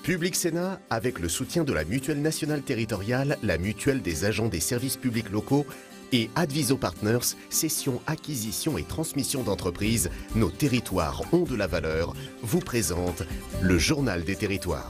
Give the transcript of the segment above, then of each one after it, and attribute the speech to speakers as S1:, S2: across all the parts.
S1: Public Sénat, avec le soutien de la Mutuelle nationale territoriale, la Mutuelle des agents des services publics locaux et Adviso Partners, cession, acquisition et transmission d'entreprises, nos territoires ont de la valeur, vous présente le Journal des territoires.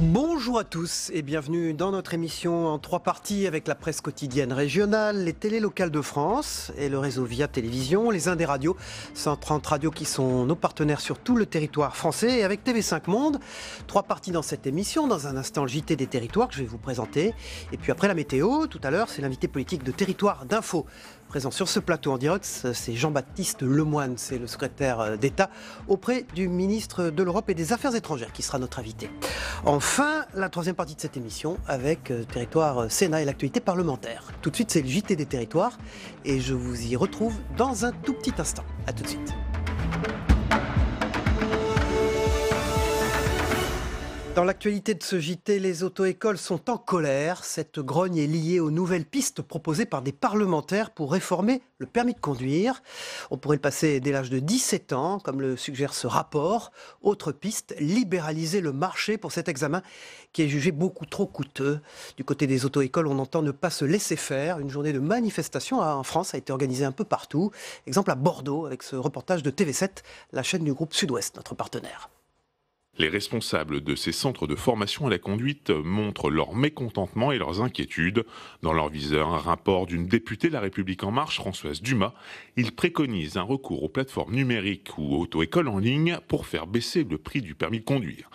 S2: Bonjour à tous et bienvenue dans notre émission en 3 parties avec la presse quotidienne régionale, les télés locales de France et le réseau Via Télévision, les Indes radios, 130 radios qui sont nos partenaires sur tout le territoire français et avec TV5 Monde. 3 parties dans cette émission, dans un instant le JT des territoires que je vais vous présenter et puis après la météo, tout à l'heure c'est l'invité politique de Territoire d'Info. Présent sur ce plateau en direct, c'est Jean-Baptiste Lemoyne, c'est le secrétaire d'État auprès du ministre de l'Europe et des Affaires étrangères qui sera notre invité. Enfin, la 3e partie de cette émission avec Territoire Sénat et l'actualité parlementaire. Tout de suite, c'est le JT des territoires et je vous y retrouve dans un tout petit instant. A tout de suite. Dans l'actualité de ce JT, les auto-écoles sont en colère. Cette grogne est liée aux nouvelles pistes proposées par des parlementaires pour réformer le permis de conduire. On pourrait le passer dès l'âge de 17 ans, comme le suggère ce rapport. Autre piste, libéraliser le marché pour cet examen qui est jugé beaucoup trop coûteux. Du côté des auto-écoles, on entend ne pas se laisser faire. Une journée de manifestation en France a été organisée un peu partout. Exemple à Bordeaux, avec ce reportage de TV7, la chaîne du groupe Sud-Ouest, notre partenaire.
S3: Les responsables de ces centres de formation à la conduite montrent leur mécontentement et leurs inquiétudes. Dans leur viseur, un rapport d'une députée La République En Marche, Françoise Dumas. Ils préconisent un recours aux plateformes numériques ou auto-écoles en ligne pour faire baisser le prix du permis de conduire.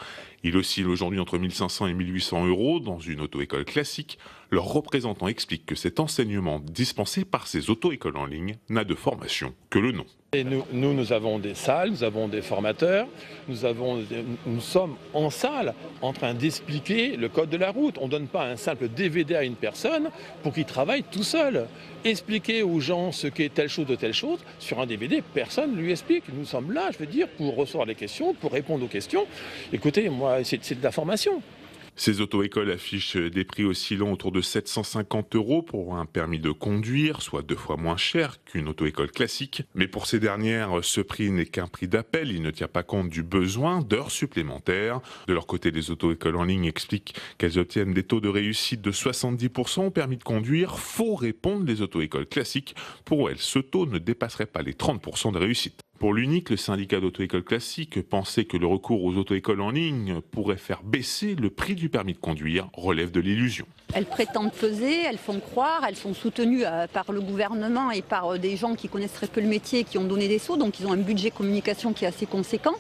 S3: Il oscille aujourd'hui entre 1 500 et 1 800 euros dans une auto-école classique. Leurs représentants expliquent que cet enseignement dispensé par ces auto-écoles en ligne n'a de formation que le nom.
S4: Et nous avons des salles, nous avons des formateurs, nous sommes en salle en train d'expliquer le code de la route. On ne donne pas un simple DVD à une personne pour qu'il travaille tout seul. Expliquer aux gens ce qu'est telle chose de telle chose, sur un DVD, personne ne lui explique. Nous sommes là, je veux dire, pour recevoir les questions, pour répondre aux questions. Écoutez, moi, c'est de la formation.
S3: Ces auto-écoles affichent des prix oscillant autour de 750 euros pour un permis de conduire, soit 2 fois moins cher qu'une auto-école classique. Mais pour ces dernières, ce prix n'est qu'un prix d'appel. Il ne tient pas compte du besoin d'heures supplémentaires. De leur côté, les auto-écoles en ligne expliquent qu'elles obtiennent des taux de réussite de 70% au permis de conduire. Faut répondre les auto-écoles classiques. Pour elles, ce taux ne dépasserait pas les 30% de réussite. Pour l'UNIC, le syndicat d'auto-école classique pensait que le recours aux auto-écoles en ligne pourrait faire baisser le prix du permis de conduire, relève de l'illusion.
S5: Elles prétendent peser, elles font croire, elles sont soutenues par le gouvernement et par des gens qui connaissent très peu le métier et qui ont donné des sous, donc ils ont un budget communication qui est assez conséquent.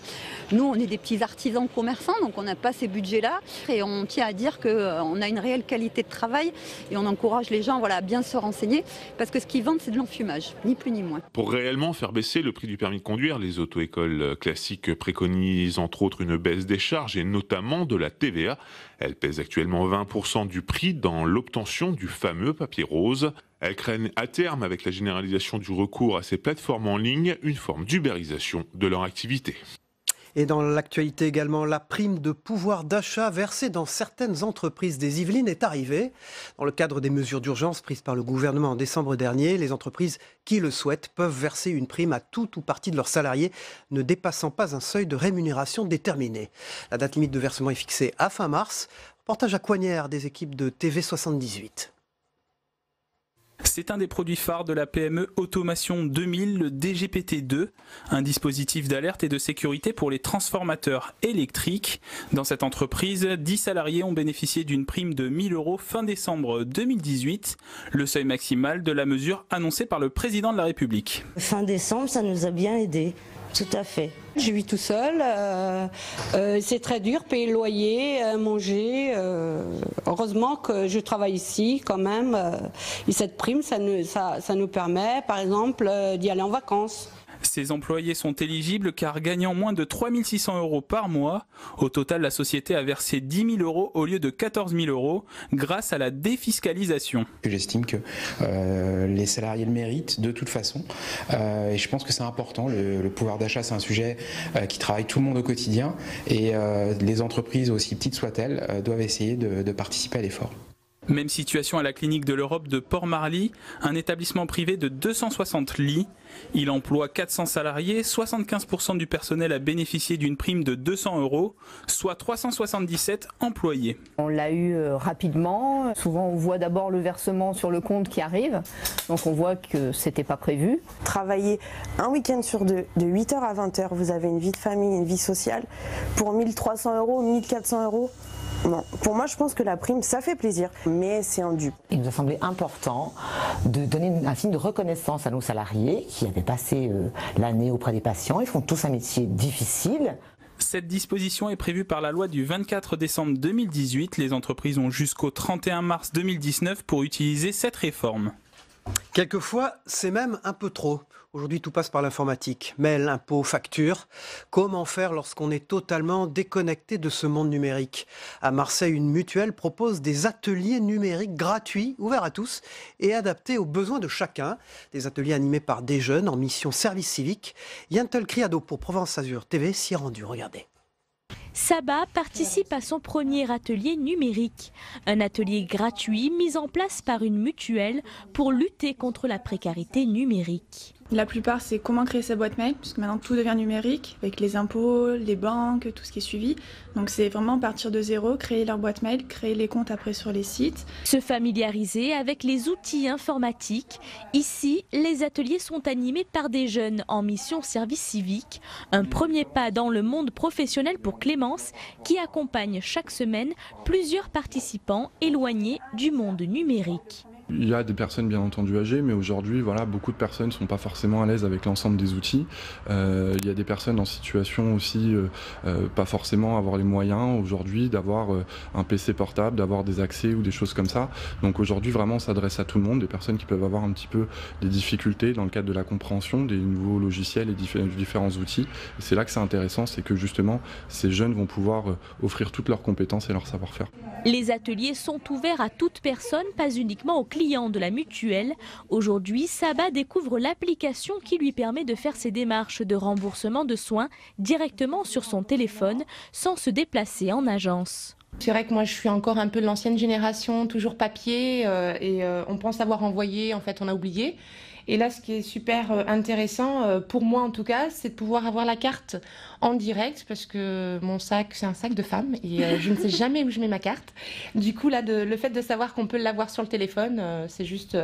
S5: Nous, on est des petits artisans commerçants, donc on n'a pas ces budgets-là. Et on tient à dire qu'on a une réelle qualité de travail et on encourage les gens à bien se renseigner, parce que ce qu'ils vendent, c'est de l'enfumage, ni plus ni moins.
S3: Pour réellement faire baisser le prix du permis de conduire, les auto-écoles classiques préconisent entre autres une baisse des charges et notamment de la TVA. Elle pèse actuellement 20% du prix dans l'obtention du fameux papier rose. Elles craignent à terme, avec la généralisation du recours à ces plateformes en ligne, une forme d'ubérisation de leur activité.
S2: Et dans l'actualité également, la prime de pouvoir d'achat versée dans certaines entreprises des Yvelines est arrivée. Dans le cadre des mesures d'urgence prises par le gouvernement en décembre dernier, les entreprises qui le souhaitent peuvent verser une prime à tout ou partie de leurs salariés, ne dépassant pas un seuil de rémunération déterminé. La date limite de versement est fixée à fin mars. Reportage à Coignères des équipes de TV78.
S6: C'est un des produits phares de la PME Automation 2000, le DGPT2, un dispositif d'alerte et de sécurité pour les transformateurs électriques. Dans cette entreprise, 10 salariés ont bénéficié d'une prime de 1 000 € fin décembre 2018, le seuil maximal de la mesure annoncée par le président de la République.
S7: Fin décembre, ça nous a bien aidés. Tout à fait.
S8: Je vis tout seul, c'est très dur, payer le loyer, manger. Heureusement que je travaille ici quand même. Et cette prime, ça nous permet, par exemple, d'y aller en vacances.
S6: Ces employés sont éligibles car gagnant moins de 3 600 € par mois. Au total, la société a versé 10 000 € au lieu de 14 000 € grâce à la défiscalisation.
S9: J'estime que les salariés le méritent de toute façon et je pense que c'est important. Le pouvoir d'achat, c'est un sujet qui travaille tout le monde au quotidien et les entreprises, aussi petites soient-elles, doivent essayer de participer à l'effort.
S6: Même situation à la clinique de l'Europe de Port-Marly, un établissement privé de 260 lits. Il emploie 400 salariés, 75% du personnel a bénéficié d'une prime de 200 €, soit 377 employés.
S10: On l'a eu rapidement. Souvent, on voit d'abord le versement sur le compte qui arrive, donc on voit que c'était pas prévu.
S11: Travailler un week-end sur deux, de 8h à 20h, vous avez une vie de famille, une vie sociale, pour 1 300 €, 1 400 €. Non. Pour moi, je pense que la prime, ça fait plaisir, mais c'est un dû.
S12: Il nous a semblé important de donner un signe de reconnaissance à nos salariés qui avaient passé l'année auprès des patients. Ils font tous un métier difficile.
S6: Cette disposition est prévue par la loi du 24 décembre 2018. Les entreprises ont jusqu'au 31 mars 2019 pour utiliser cette réforme.
S2: Quelquefois, c'est même un peu trop. Aujourd'hui, tout passe par l'informatique. Mail, impôts, factures. Comment faire lorsqu'on est totalement déconnecté de ce monde numérique ? À Marseille, une mutuelle propose des ateliers numériques gratuits, ouverts à tous et adaptés aux besoins de chacun. Des ateliers animés par des jeunes en mission service civique. Yantel Criado pour Provence Azur TV s'y est rendu. Regardez.
S13: Saba participe à son premier atelier numérique. Un atelier gratuit mis en place par une mutuelle pour lutter contre la précarité numérique.
S14: La plupart, c'est comment créer sa boîte mail, puisque maintenant tout devient numérique, avec les impôts, les banques, tout ce qui est suivi. Donc c'est vraiment partir de zéro, créer leur boîte mail, créer les comptes après sur les sites.
S13: Se familiariser avec les outils informatiques. Ici, les ateliers sont animés par des jeunes en mission service civique. Un premier pas dans le monde professionnel pour Clémence, qui accompagne chaque semaine plusieurs participants éloignés du monde numérique.
S15: Il y a des personnes bien entendu âgées, mais aujourd'hui, voilà, beaucoup de personnes ne sont pas forcément à l'aise avec l'ensemble des outils. Il y a des personnes en situation aussi, pas forcément avoir les moyens aujourd'hui d'avoir un PC portable, d'avoir des accès ou des choses comme ça. Donc aujourd'hui, vraiment, on s'adresse à tout le monde, des personnes qui peuvent avoir un petit peu des difficultés dans le cadre de la compréhension des nouveaux logiciels et différents outils. Et c'est là que c'est intéressant, c'est que justement, ces jeunes vont pouvoir offrir toutes leurs compétences et leur savoir-faire.
S13: Les ateliers sont ouverts à toute personne, pas uniquement aux clients de la mutuelle. Aujourd'hui, Saba découvre l'application qui lui permet de faire ses démarches de remboursement de soins directement sur son téléphone sans se déplacer en agence.
S16: C'est vrai que moi je suis encore un peu de l'ancienne génération, toujours papier on pense avoir envoyé, en fait on a oublié. Et là, ce qui est super intéressant, pour moi en tout cas, c'est de pouvoir avoir la carte en direct, parce que mon sac, c'est un sac de femme, et je ne sais jamais où je mets ma carte. Du coup, là, le fait de savoir qu'on peut l'avoir sur le téléphone, c'est juste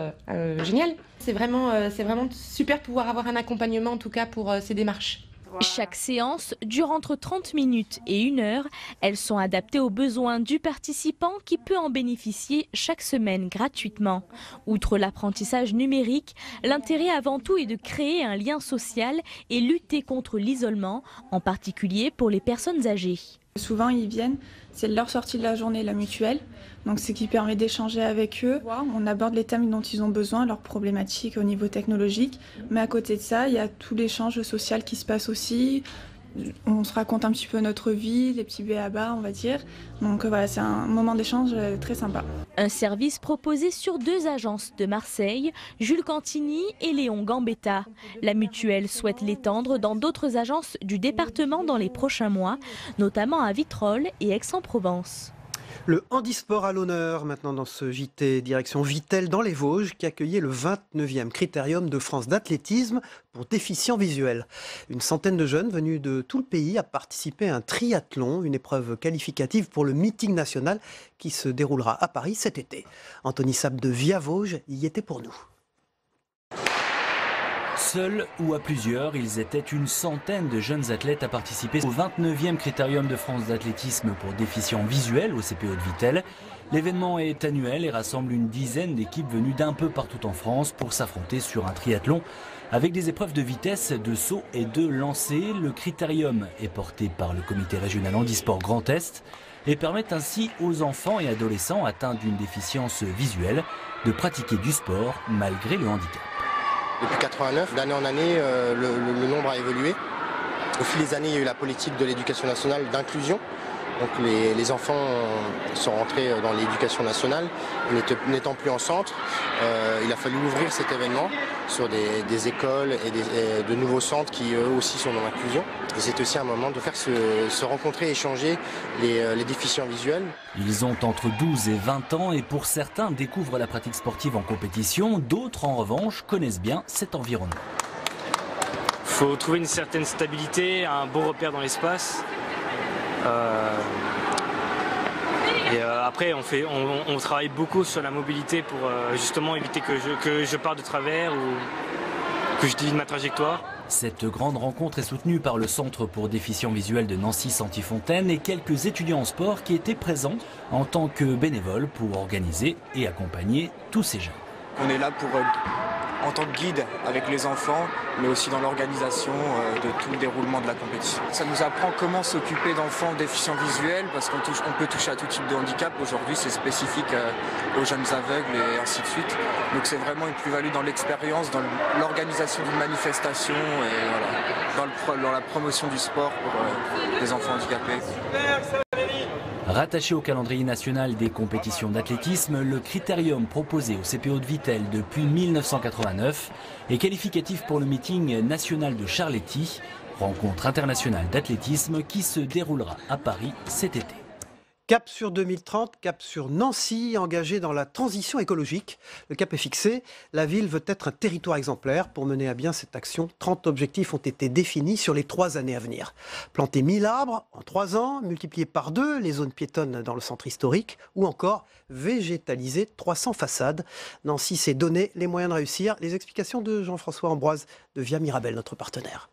S16: génial. C'est vraiment super de pouvoir avoir un accompagnement, en tout cas, pour ces démarches.
S13: Chaque séance dure entre 30 minutes et 1 heure. Elles sont adaptées aux besoins du participant qui peut en bénéficier chaque semaine gratuitement. Outre l'apprentissage numérique, l'intérêt avant tout est de créer un lien social et lutter contre l'isolement, en particulier pour les personnes âgées.
S14: Souvent, ils viennent, c'est leur sortie de la journée, la mutuelle. Donc, ce qui permet d'échanger avec eux. On aborde les thèmes dont ils ont besoin, leurs problématiques au niveau technologique. Mais à côté de ça, il y a tout l'échange social qui se passe aussi. On se raconte un petit peu notre vie, les petits b.a.-ba, on va dire. Donc voilà, c'est un moment d'échange très sympa.
S13: Un service proposé sur 2 agences de Marseille, Jules Cantini et Léon Gambetta. La mutuelle souhaite l'étendre dans d'autres agences du département dans les prochains mois, notamment à Vitrolles et Aix-en-Provence.
S2: Le handisport à l'honneur maintenant dans ce JT, direction Vittel dans les Vosges qui accueillait le 29e Critérium de France d'athlétisme pour déficients visuels. Une centaine de jeunes venus de tout le pays a participé à un triathlon, une épreuve qualificative pour le meeting national qui se déroulera à Paris cet été. Anthony Sabe de Via Vosges y était pour nous.
S17: Seuls ou à plusieurs, ils étaient une centaine de jeunes athlètes à participer au 29e Critérium de France d'athlétisme pour déficients visuels au CPO de Vittel. L'événement est annuel et rassemble une dizaine d'équipes venues d'un peu partout en France pour s'affronter sur un triathlon. Avec des épreuves de vitesse, de saut et de lancer, le Critérium est porté par le comité régional handisport Grand Est et permet ainsi aux enfants et adolescents atteints d'une déficience visuelle de pratiquer du sport malgré le handicap.
S18: Depuis 89, d'année en année, le nombre a évolué. Au fil des années, il y a eu la politique de l'éducation nationale d'inclusion. Donc les enfants sont rentrés dans l'éducation nationale, n'étant plus en centre. Il a fallu ouvrir cet événement sur des écoles et de nouveaux centres qui eux aussi sont dans l'inclusion. Et c'est aussi un moment de faire se rencontrer, échanger les déficients visuels.
S17: Ils ont entre 12 et 20 ans et pour certains découvrent la pratique sportive en compétition, d'autres en revanche connaissent bien cet environnement.
S19: Il faut trouver une certaine stabilité, un bon repère dans l'espace. Après, on travaille beaucoup sur la mobilité pour justement éviter que je parte de travers ou que je dévie de ma trajectoire.
S17: Cette grande rencontre est soutenue par le Centre pour déficients visuels de Nancy-Santi-Fontaine et quelques étudiants en sport qui étaient présents en tant que bénévoles pour organiser et accompagner tous ces jeunes.
S20: On est là en tant que guide avec les enfants, mais aussi dans l'organisation de tout le déroulement de la compétition. Ça nous apprend comment s'occuper d'enfants déficients visuels, parce qu'on peut toucher à tout type de handicap. Aujourd'hui, c'est spécifique aux jeunes aveugles et ainsi de suite. Donc c'est vraiment une plus-value dans l'expérience, dans l'organisation d'une manifestation et voilà, dans la promotion du sport pour les enfants handicapés.
S17: Rattaché au calendrier national des compétitions d'athlétisme, le critérium proposé au CPO de Vittel depuis 1989 est qualificatif pour le meeting national de Charletti, rencontre internationale d'athlétisme qui se déroulera à Paris cet été.
S2: Cap sur 2030, cap sur Nancy, engagée dans la transition écologique. Le cap est fixé. La ville veut être un territoire exemplaire. Pour mener à bien cette action, 30 objectifs ont été définis sur les 3 années à venir. Planter 1000 arbres en 3 ans, multiplier par 2 les zones piétonnes dans le centre historique, ou encore végétaliser 300 façades. Nancy s'est donné les moyens de réussir. Les explications de Jean-François Ambroise de Via Mirabel, notre partenaire.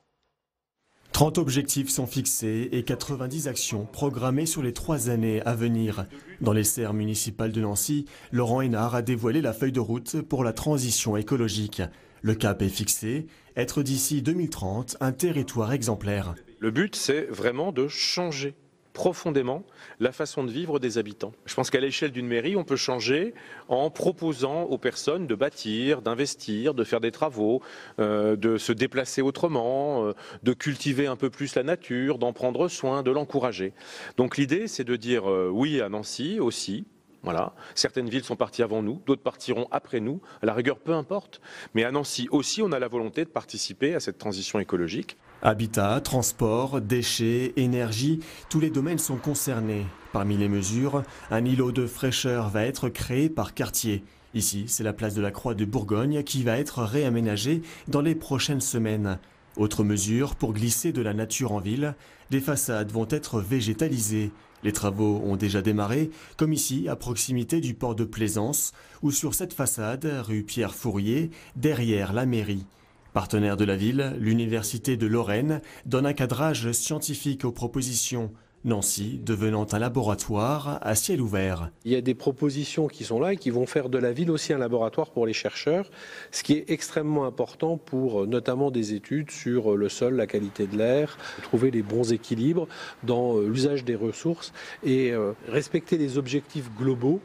S21: 30 objectifs sont fixés et 90 actions programmées sur les 3 années à venir. Dans les serres municipales de Nancy, Laurent Hénard a dévoilé la feuille de route pour la transition écologique. Le cap est fixé, être d'ici 2030 un territoire exemplaire.
S22: Le but, c'est vraiment de changer profondément la façon de vivre des habitants. Je pense qu'à l'échelle d'une mairie, on peut changer en proposant aux personnes de bâtir, d'investir, de faire des travaux, de se déplacer autrement, de cultiver un peu plus la nature, d'en prendre soin, de l'encourager. Donc l'idée, c'est de dire oui à Nancy aussi. Voilà. Certaines villes sont parties avant nous, d'autres partiront après nous, à la rigueur peu importe. Mais à Nancy aussi, on a la volonté de participer à cette transition écologique.
S21: Habitat, transport, déchets, énergie, tous les domaines sont concernés. Parmi les mesures, un îlot de fraîcheur va être créé par quartier. Ici, c'est la place de la Croix de Bourgogne qui va être réaménagée dans les prochaines semaines. Autre mesure, pour glisser de la nature en ville, des façades vont être végétalisées. Les travaux ont déjà démarré, comme ici, à proximité du port de Plaisance, ou sur cette façade, rue Pierre-Fourier, derrière la mairie. Partenaire de la ville, l'Université de Lorraine donne un cadrage scientifique aux propositions. Nancy devenant un laboratoire à ciel ouvert.
S23: Il y a des propositions qui sont là et qui vont faire de la ville aussi un laboratoire pour les chercheurs, ce qui est extrêmement important pour notamment des études sur le sol, la qualité de l'air, trouver les bons équilibres dans l'usage des ressources et respecter les objectifs globaux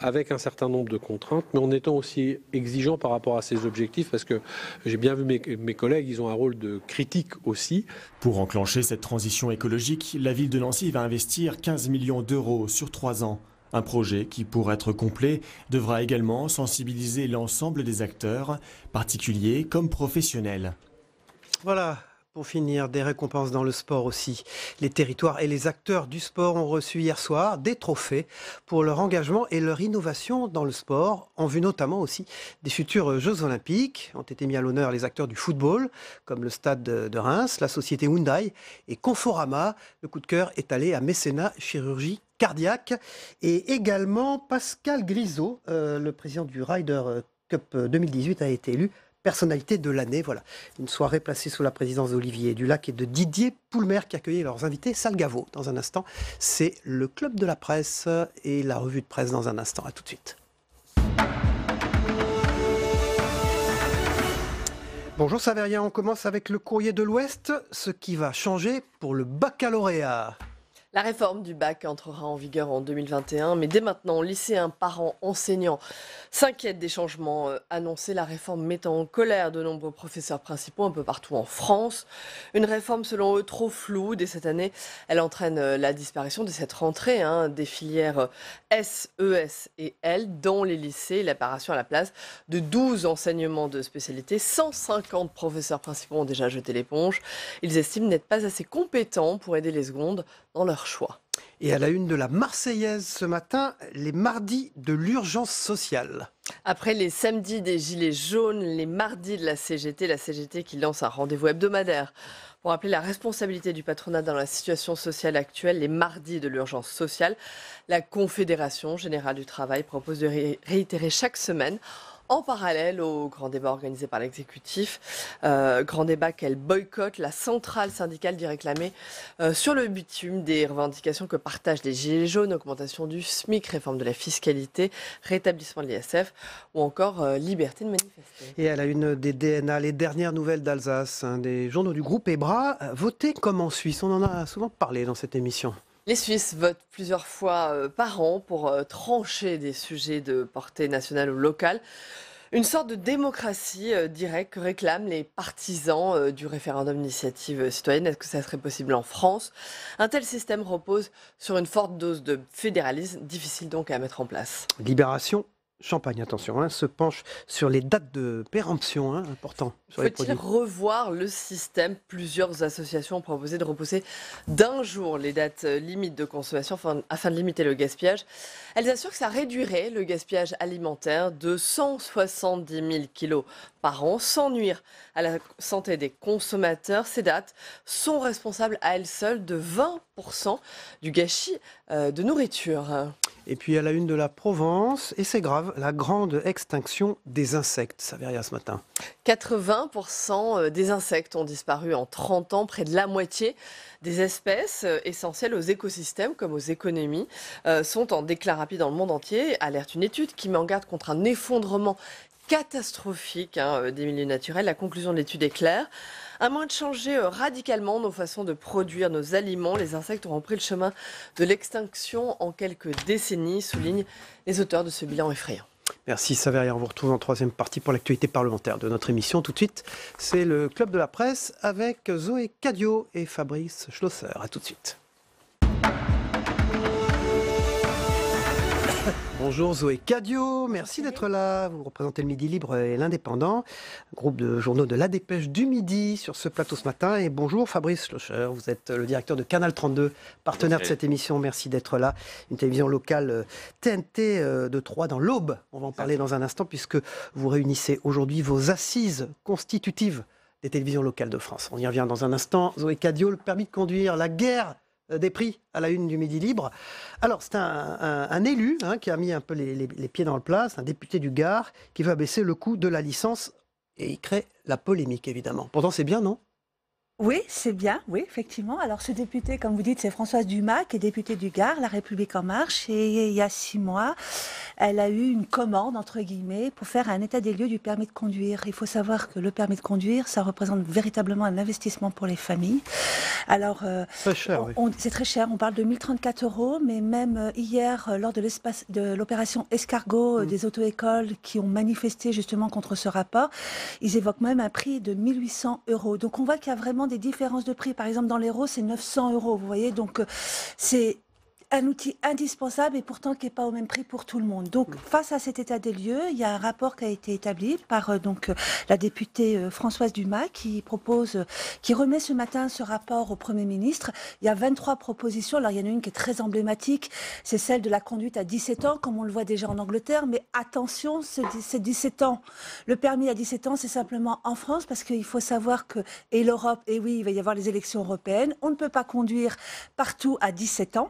S23: avec un certain nombre de contraintes, mais en étant aussi exigeant par rapport à ces objectifs, parce que j'ai bien vu mes collègues, ils ont un rôle de critique aussi.
S21: Pour enclencher cette transition écologique, la ville de Nancy va investir 15 millions d'euros sur 3 ans. Un projet qui, pour être complet, devra également sensibiliser l'ensemble des acteurs, particuliers comme professionnels.
S2: Voilà. Pour finir, des récompenses dans le sport aussi. Les territoires et les acteurs du sport ont reçu hier soir des trophées pour leur engagement et leur innovation dans le sport, en vue notamment aussi des futurs Jeux Olympiques. Ont été mis à l'honneur les acteurs du football, comme le Stade de Reims, la société Hyundai et Conforama. Le coup de cœur est allé à Mécénat Chirurgie Cardiaque. Et également, Pascal Grisot, le président du Ryder Cup 2018, a été élu personnalité de l'année. Voilà, une soirée placée sous la présidence d'Olivier Dulac et de Didier Poulmer qui accueillait leurs invités. Salgavo, dans un instant, c'est le club de la presse et la revue de presse dans un instant. À tout de suite. Bonjour Saveria, on commence avec le courrier de l'Ouest, ce qui va changer pour le baccalauréat.
S1: La réforme du bac entrera en vigueur en 2021, mais dès maintenant, lycéens, parents, enseignants s'inquiètent des changements annoncés. La réforme mettant en colère de nombreux professeurs principaux un peu partout en France. Une réforme selon eux trop floue. Dès cette année, elle entraîne la disparition de cette rentrée des filières S, ES et L dans les lycées. L'apparition à la place de 12 enseignements de spécialité. 150 professeurs principaux ont déjà jeté l'éponge. Ils estiment n'être pas assez compétents pour aider les secondes dans leur choix.
S2: Et à la une de la Marseillaise ce matin, les mardis de l'urgence sociale.
S1: Après les samedis des Gilets jaunes, les mardis de la CGT qui lance un rendez-vous hebdomadaire pour rappeler la responsabilité du patronat dans la situation sociale actuelle, les mardis de l'urgence sociale. La Confédération Générale du Travail propose de réitérer chaque semaine en parallèle au grand débat organisé par l'exécutif. Grand débat qu'elle boycotte. La centrale syndicale dit réclamer sur le bitume des revendications que partagent les Gilets jaunes, augmentation du SMIC, réforme de la fiscalité, rétablissement de l'ISF ou encore liberté de manifester.
S2: Et à la une des DNA, les dernières nouvelles d'Alsace, des journaux du groupe EBRA, votés comme en Suisse. On en a souvent parlé dans cette émission.
S1: Les Suisses votent plusieurs fois par an pour trancher des sujets de portée nationale ou locale. Une sorte de démocratie directe que réclament les partisans du référendum d'initiative citoyenne. Est-ce que ça serait possible en France? Un tel système repose sur une forte dose de fédéralisme, difficile donc à mettre en place.
S2: Libération Champagne, attention, se penche sur les dates de péremption, important.
S1: Faut-il revoir le système? Plusieurs associations ont proposé de repousser d'un jour les dates limites de consommation afin de limiter le gaspillage. Elles assurent que ça réduirait le gaspillage alimentaire de 170 000 kilos par an, sans nuire à la santé des consommateurs. Ces dates sont responsables à elles seules de 20% du gâchis de nourriture.
S2: Et puis à la une de la Provence, et c'est grave, la grande extinction des insectes. Saveria ce matin.
S1: 80% des insectes ont disparu en 30 ans, près de la moitié des espèces essentielles aux écosystèmes comme aux économies sont en déclin rapide dans le monde entier, alerte une étude qui met en garde contre un effondrement catastrophique des milieux naturels. La conclusion de l'étude est claire. À moins de changer radicalement nos façons de produire nos aliments, les insectes auront pris le chemin de l'extinction en quelques décennies, soulignent les auteurs de ce bilan effrayant.
S2: Merci Saveria, on vous retrouve en troisième partie pour l'actualité parlementaire de notre émission. Tout de suite, c'est le Club de la Presse avec Zoé Cadio et Fabrice Schlosser. A tout de suite. Bonjour Zoé Cadio, merci d'être là. Vous représentez le Midi Libre et l'Indépendant, groupe de journaux de La Dépêche du Midi sur ce plateau ce matin. Et bonjour Fabrice Schlosser, vous êtes le directeur de Canal 32, partenaire de cette émission. Merci d'être là. Une télévision locale TNT de Troyes dans l'Aube. On va en parler dans un instant puisque vous réunissez aujourd'hui vos assises constitutives des télévisions locales de France. On y revient dans un instant. Zoé Cadio, le permis de conduire, la guerre des prix à la une du Midi Libre. Alors, c'est un élu qui a mis un peu les pieds dans le plat, c'est un député du Gard qui veut abaisser le coût de la licence et il crée la polémique, évidemment. Pourtant, c'est bien, non ?
S4: Oui, c'est bien, oui, effectivement. Alors, ce député, comme vous dites, c'est Françoise Dumas, qui est députée du Gard, La République En Marche. Et il y a 6 mois, elle a eu une commande, entre guillemets, pour faire un état des lieux du permis de conduire. Il faut savoir que le permis de conduire, ça représente véritablement un investissement pour les familles. Alors,
S2: très cher, oui.
S4: C'est très cher. On parle de 1034 €, mais même hier, lors de l'opération Escargot des auto-écoles qui ont manifesté justement contre ce rapport, ils évoquent même un prix de 1800 €. Donc, on voit qu'il y a vraiment des différences de prix. Par exemple, dans l'Hérault, c'est 900 €. Vous voyez, donc c'est un outil indispensable et pourtant qui n'est pas au même prix pour tout le monde. Donc, face à cet état des lieux, il y a un rapport qui a été établi par la députée Françoise Dumas qui remet ce matin ce rapport au Premier ministre. Il y a 23 propositions. Alors, il y en a une qui est très emblématique, c'est celle de la conduite à 17 ans, comme on le voit déjà en Angleterre. Mais attention, c'est 17 ans. Le permis à 17 ans, c'est simplement en France parce qu'il faut savoir que, et l'Europe, et oui, il va y avoir les élections européennes, on ne peut pas conduire partout à 17 ans.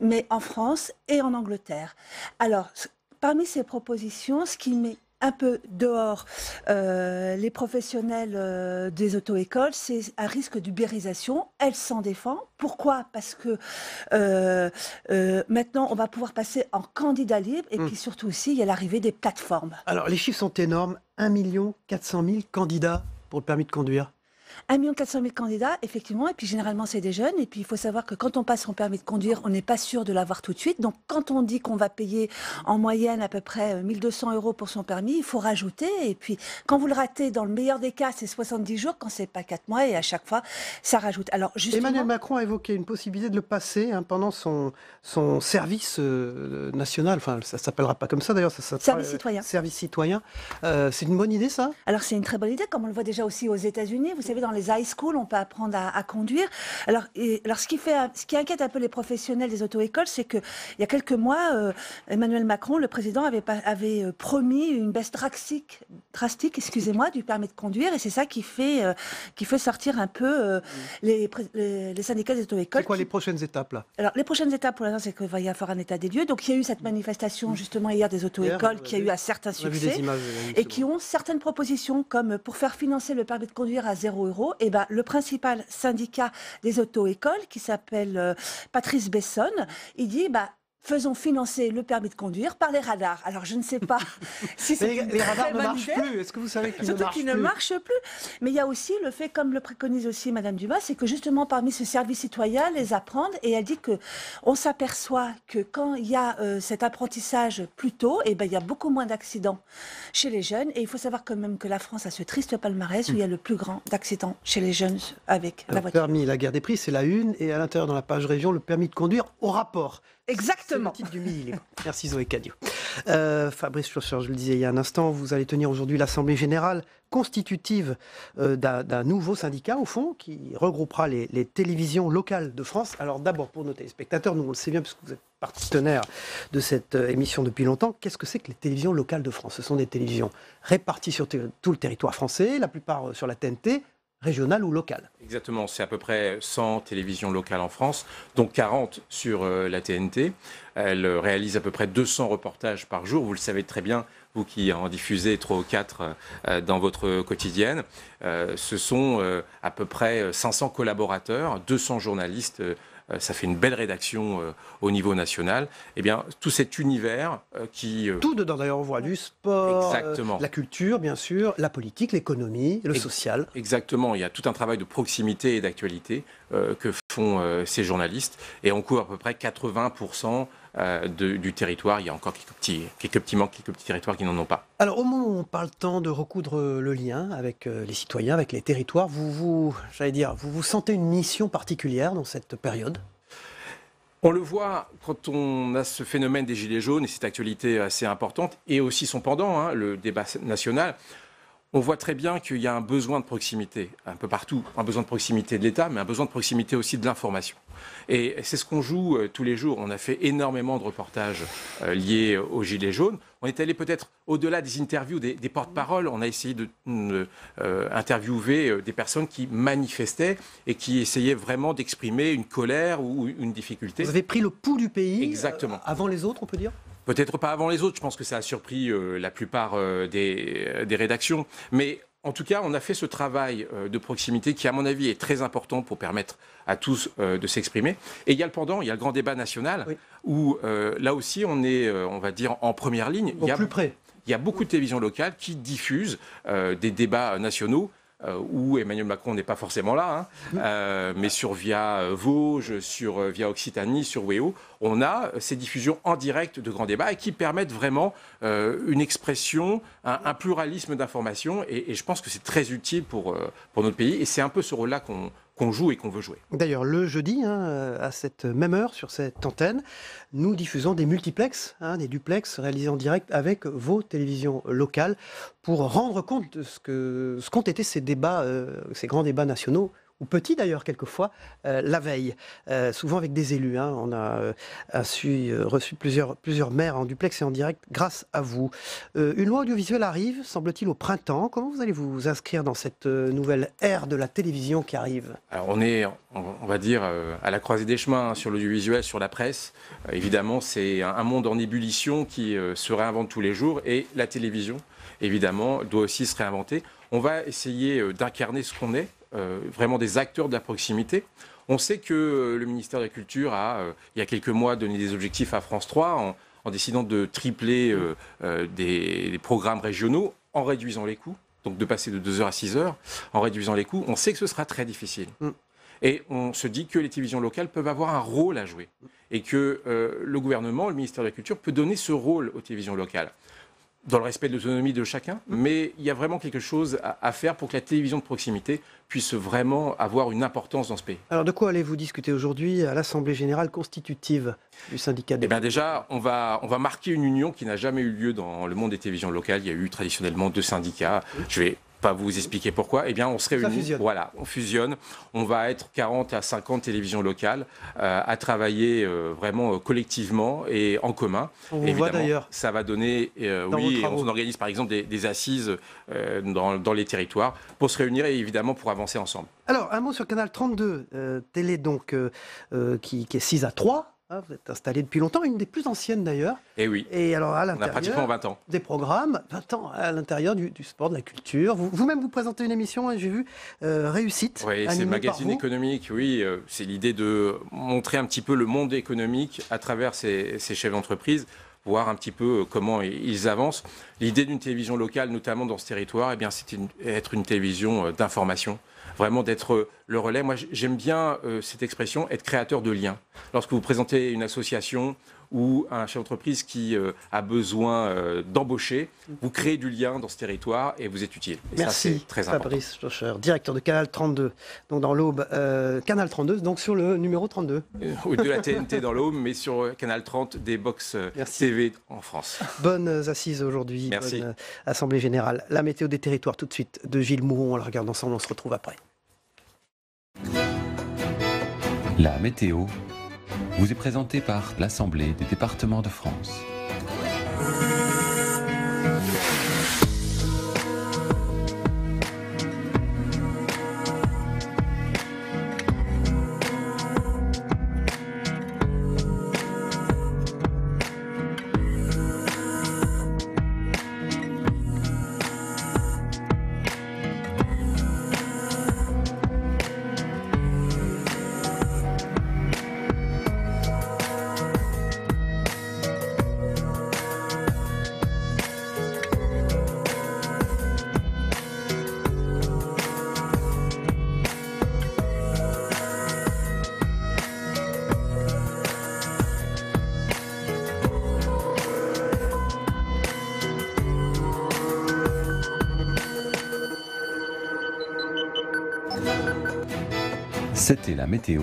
S4: Mais en France et en Angleterre. Alors, parmi ces propositions, ce qui met un peu dehors les professionnels des auto-écoles, c'est un risque d'ubérisation. Elle s'en défend. Pourquoi ? Parce que maintenant, on va pouvoir passer en candidat libre et puis surtout aussi, il y a l'arrivée des plateformes.
S2: Alors, les chiffres sont énormes. 1 400 000 candidats pour le permis de conduire.
S4: 1 400 000 candidats, effectivement, et puis généralement c'est des jeunes, et puis il faut savoir que quand on passe son permis de conduire, on n'est pas sûr de l'avoir tout de suite, donc quand on dit qu'on va payer en moyenne à peu près 1 200 € pour son permis, il faut rajouter, et puis quand vous le ratez, dans le meilleur des cas, c'est 70 jours, quand c'est pas 4 mois, et à chaque fois, ça rajoute. Alors, justement,
S2: Emmanuel Macron a évoqué une possibilité de le passer pendant son service national, enfin ça s'appellera pas comme ça d'ailleurs, ça s'appelle
S4: service citoyen.
S2: Service citoyen. C'est une bonne idée ça?
S4: Alors c'est une très bonne idée, comme on le voit déjà aussi aux États-Unis. Vous savez, dans les high schools, on peut apprendre à conduire. Alors ce qui inquiète un peu les professionnels des auto-écoles, c'est que il y a quelques mois, Emmanuel Macron, le président, avait promis une baisse drastique, excusez-moi, du permis de conduire, et c'est ça qui fait sortir un peu les syndicats des auto-écoles.
S2: C'est quoi les prochaines étapes là?
S4: Alors les prochaines étapes pour l'instant, c'est qu'il va y avoir un état des lieux. Donc il y a eu cette manifestation justement hier des auto-écoles qui a eu un certain succès et qui ont certaines propositions comme pour faire financer le permis de conduire à 0 €. Et ben le principal syndicat des auto-écoles qui s'appelle Patrice Bessonne, il dit faisons financer le permis de conduire par les radars. Alors, je ne sais pas si c'est une
S2: les radars
S4: très
S2: ne
S4: bonne
S2: marchent
S4: idée.
S2: plus. Est-ce que vous savez qu'ils ne
S4: Surtout
S2: marchent
S4: qu'ils
S2: plus?
S4: ne marchent plus. Mais il y a aussi le fait, comme le préconise aussi Madame Dumas, c'est que justement parmi ce service citoyen, les apprendre, et elle dit que on s'aperçoit que quand il y a cet apprentissage plus tôt, il y a beaucoup moins d'accidents chez les jeunes. Et il faut savoir quand même que la France a ce triste palmarès où il y a le plus grand d'accidents chez les jeunes avec la voiture.
S2: Permis, la guerre des prix, c'est la une, et à l'intérieur dans la page région, le permis de conduire au rapport.
S4: Exactement.
S2: C'est le titre du Midi Libre. Merci Zoé Cadio. Fabrice Chausseur, je le disais il y a un instant, vous allez tenir aujourd'hui l'Assemblée Générale constitutive d'un nouveau syndicat, au fond, qui regroupera les télévisions locales de France. Alors d'abord, pour nos téléspectateurs, nous on le sait bien, puisque vous êtes partenaire de cette émission depuis longtemps, qu'est-ce que c'est que les télévisions locales de France? Ce sont des télévisions réparties sur tout le territoire français, la plupart sur la TNT, régionale ou locale.
S3: Exactement, c'est à peu près 100 télévisions locales en France, dont 40 sur la TNT. Elle réalise à peu près 200 reportages par jour, vous le savez très bien, vous qui en diffusez 3 ou 4 dans votre quotidienne. Ce sont à peu près 500 collaborateurs, 200 journalistes. Ça fait une belle rédaction au niveau national. Eh bien, tout cet univers qui...
S2: Tout dedans, d'ailleurs, on voit du sport, la culture, bien sûr, la politique, l'économie, le social.
S3: Exactement, il y a tout un travail de proximité et d'actualité que font ces journalistes. Et on couvre à peu près 80% du territoire. Il y a encore quelques petits manques, quelques petits territoires qui n'en ont pas.
S2: Alors, au moment où on parle tant de recoudre le lien avec les citoyens, avec les territoires, vous sentez une mission particulière dans cette période?
S3: On le voit quand on a ce phénomène des Gilets jaunes et cette actualité assez importante, et aussi son pendant, le débat national. On voit très bien qu'il y a un besoin de proximité, un peu partout, un besoin de proximité de l'État, mais un besoin de proximité aussi de l'information. Et c'est ce qu'on joue tous les jours. On a fait énormément de reportages liés aux Gilets jaunes. On est allé peut-être au-delà des interviews des porte-paroles. On a essayé d'interviewer des personnes qui manifestaient et qui essayaient vraiment d'exprimer une colère ou une difficulté.
S2: Vous avez pris le pouls du pays.
S3: Exactement.
S2: Avant les autres, on peut dire?
S3: Peut-être pas avant les autres, je pense que ça a surpris la plupart des rédactions. Mais en tout cas, on a fait ce travail de proximité qui, à mon avis, est très important pour permettre à tous de s'exprimer. Et il y a le pendant, il y a le grand débat national, où là aussi, on est, on va dire, en première ligne.
S2: Plus près.
S3: Il y a beaucoup de télévisions locales qui diffusent des débats nationaux, où Emmanuel Macron n'est pas forcément là, mais sur Via Vosges, sur Via Occitanie, sur WEO, on a ces diffusions en direct de grands débats et qui permettent vraiment une expression, un pluralisme d'informations, et je pense que c'est très utile pour notre pays, et c'est un peu ce rôle-là qu'on joue et qu'on veut jouer.
S2: D'ailleurs, le jeudi, à cette même heure, sur cette antenne, nous diffusons des multiplexes, des duplex réalisés en direct avec vos télévisions locales pour rendre compte de ce qu'ont été ces débats, ces grands débats nationaux, ou petits d'ailleurs quelquefois, la veille, souvent avec des élus. On a reçu plusieurs maires en duplex et en direct grâce à vous. Une loi audiovisuelle arrive, semble-t-il, au printemps. Comment vous allez vous inscrire dans cette nouvelle ère de la télévision qui arrive?
S3: Alors on est, on va dire, à la croisée des chemins sur l'audiovisuel, sur la presse. Évidemment, c'est un monde en ébullition qui se réinvente tous les jours, et la télévision, évidemment, doit aussi se réinventer. On va essayer d'incarner ce qu'on est, vraiment des acteurs de la proximité. On sait que le ministère de la Culture a, il y a quelques mois, donné des objectifs à France 3 en décidant de tripler des programmes régionaux en réduisant les coûts. donc de passer de 2 heures à 6 heures, en réduisant les coûts, on sait que ce sera très difficile. Et on se dit que les télévisions locales peuvent avoir un rôle à jouer. Et que le gouvernement, le ministère de la Culture, peut donner ce rôle aux télévisions locales. Dans le respect de l'autonomie de chacun, mais il y a vraiment quelque chose à faire pour que la télévision de proximité puisse vraiment avoir une importance dans ce pays.
S2: Alors de quoi allez-vous discuter aujourd'hui à l'Assemblée Générale Constitutive du syndicat des...
S3: Eh bien déjà, on va marquer une union qui n'a jamais eu lieu dans le monde des télévisions locales. Il y a eu traditionnellement 2 syndicats. Je vais pas vous expliquer pourquoi. Eh bien, on se réunit. Voilà, on fusionne. On va être 40 à 50 télévisions locales à travailler vraiment collectivement et en commun.
S2: On vous voit d'ailleurs.
S3: Ça va donner, on organise par exemple des assises dans les territoires pour se réunir et évidemment pour avancer ensemble.
S2: Alors, un mot sur Canal 32, télé donc qui est 6 à 3. Vous êtes installé depuis longtemps, une des plus anciennes d'ailleurs.
S3: Et oui.
S2: Et alors à
S3: l'intérieur, on a pratiquement 20 ans.
S2: Des programmes, 20 ans à l'intérieur du sport, de la culture. Vous-même, vous présentez une émission, j'ai vu, Réussite.
S3: Oui, c'est Magazine économique, oui. C'est l'idée de montrer un petit peu le monde économique à travers ces chefs d'entreprise, voir un petit peu comment ils avancent. L'idée d'une télévision locale, notamment dans ce territoire, eh bien, c'est être une télévision d'information. Vraiment d'être le relais. Moi, j'aime bien cette expression, être créateur de liens. Lorsque vous présentez une association ou un chef d'entreprise qui a besoin d'embaucher, vous créez du lien dans ce territoire et vous êtes utile. Et
S2: merci,
S3: ça, c'est très important.
S2: Fabrice Jocher, directeur de Canal 32, donc dans l'Aube. Canal 32, donc sur le numéro 32.
S3: Ou de la TNT dans l'Aube, mais sur Canal 30, des box TV en France.
S2: Bonnes assises aujourd'hui, bonne Assemblée Générale. La météo des territoires tout de suite de Gilles Mouron. On la regarde ensemble, on se retrouve après.
S5: La météo vous est présentée par l'Assemblée des départements de France. C'était la météo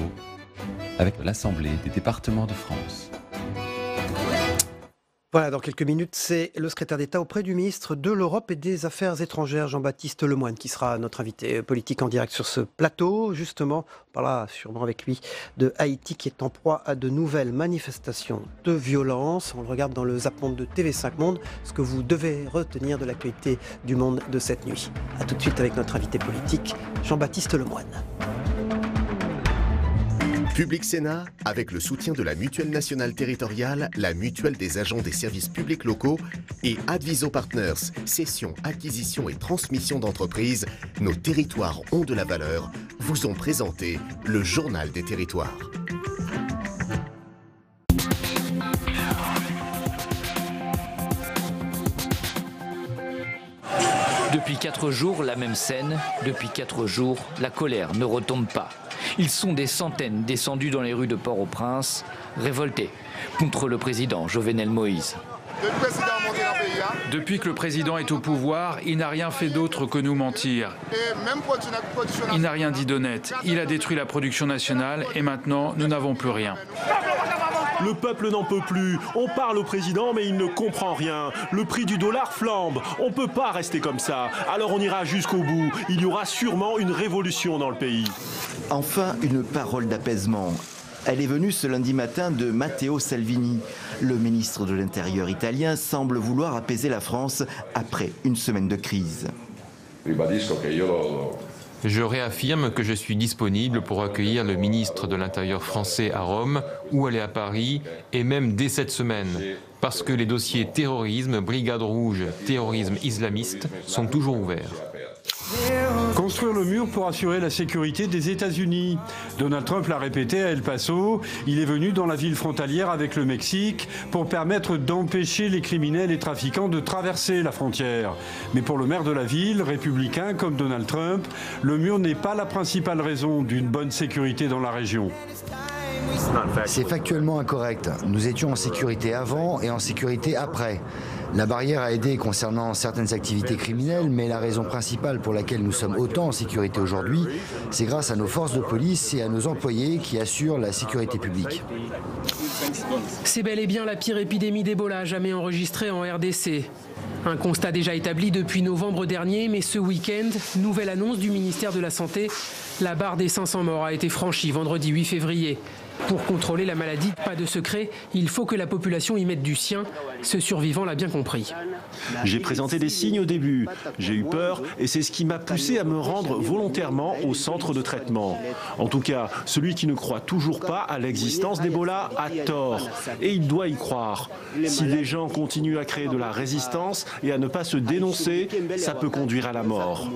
S5: avec l'Assemblée des départements de France.
S2: Voilà, dans quelques minutes, c'est le secrétaire d'État auprès du ministre de l'Europe et des Affaires étrangères, Jean-Baptiste Lemoyne, qui sera notre invité politique en direct sur ce plateau. Justement, on parlera sûrement avec lui de Haïti qui est en proie à de nouvelles manifestations de violence. On le regarde dans le Zap Monde de TV5 Monde, ce que vous devez retenir de l'actualité du monde de cette nuit. A tout de suite avec notre invité politique, Jean-Baptiste Lemoyne.
S7: Public Sénat, avec le soutien de la Mutuelle Nationale Territoriale, la Mutuelle des agents des services publics locaux et Adviso Partners, cession, acquisition et transmission d'entreprises, nos territoires ont de la valeur, vous ont présenté le Journal des territoires.
S8: Depuis 4 jours, la même scène. Depuis 4 jours, la colère ne retombe pas. Ils sont des centaines descendus dans les rues de Port-au-Prince, révoltés contre le président Jovenel Moïse.
S24: Depuis que le président est au pouvoir, il n'a rien fait d'autre que nous mentir. Il n'a rien dit d'honnête. Il a détruit la production nationale et maintenant, nous n'avons plus rien.
S25: Le peuple n'en peut plus. On parle au président, mais il ne comprend rien. Le prix du dollar flambe. On ne peut pas rester comme ça. Alors on ira jusqu'au bout. Il y aura sûrement une révolution dans le pays.
S26: Enfin, une parole d'apaisement. Elle est venue ce lundi matin de Matteo Salvini. Le ministre de l'Intérieur italien semble vouloir apaiser la France après une semaine de crise.
S27: Je réaffirme que je suis disponible pour accueillir le ministre de l'Intérieur français à Rome ou aller à Paris, et même dès cette semaine, parce que les dossiers terrorisme, brigade rouge, terrorisme islamiste sont toujours ouverts.
S6: construire le mur pour assurer la sécurité des États-Unis. Donald Trump l'a répété à El Paso. Il est venu dans la ville frontalière avec le Mexique pour permettre d'empêcher les criminels et trafiquants de traverser la frontière. Mais pour le maire de la ville, républicain comme Donald Trump, le mur n'est pas la principale raison d'une bonne sécurité dans la région.
S9: C'est factuellement incorrect. Nous étions en sécurité avant et en sécurité après. La barrière a aidé concernant certaines activités criminelles, mais la raison principale pour laquelle nous sommes autant en sécurité aujourd'hui, c'est grâce à nos forces de police et à nos employés qui assurent la sécurité publique.
S10: C'est bel et bien la pire épidémie d'Ebola jamais enregistrée en RDC. Un constat déjà établi depuis novembre dernier, mais ce week-end, nouvelle annonce du ministère de la Santé, la barre des 500 morts a été franchie vendredi 8 février. Pour contrôler la maladie, pas de secret, il faut que la population y mette du sien. Ce survivant l'a bien compris.
S25: J'ai présenté des signes au début, j'ai eu peur et c'est ce qui m'a poussé à me rendre volontairement au centre de traitement. En tout cas, celui qui ne croit toujours pas à l'existence d'Ebola a tort et il doit y croire. Si les gens continuent à créer de la résistance et à ne pas se dénoncer, ça peut conduire à la mort.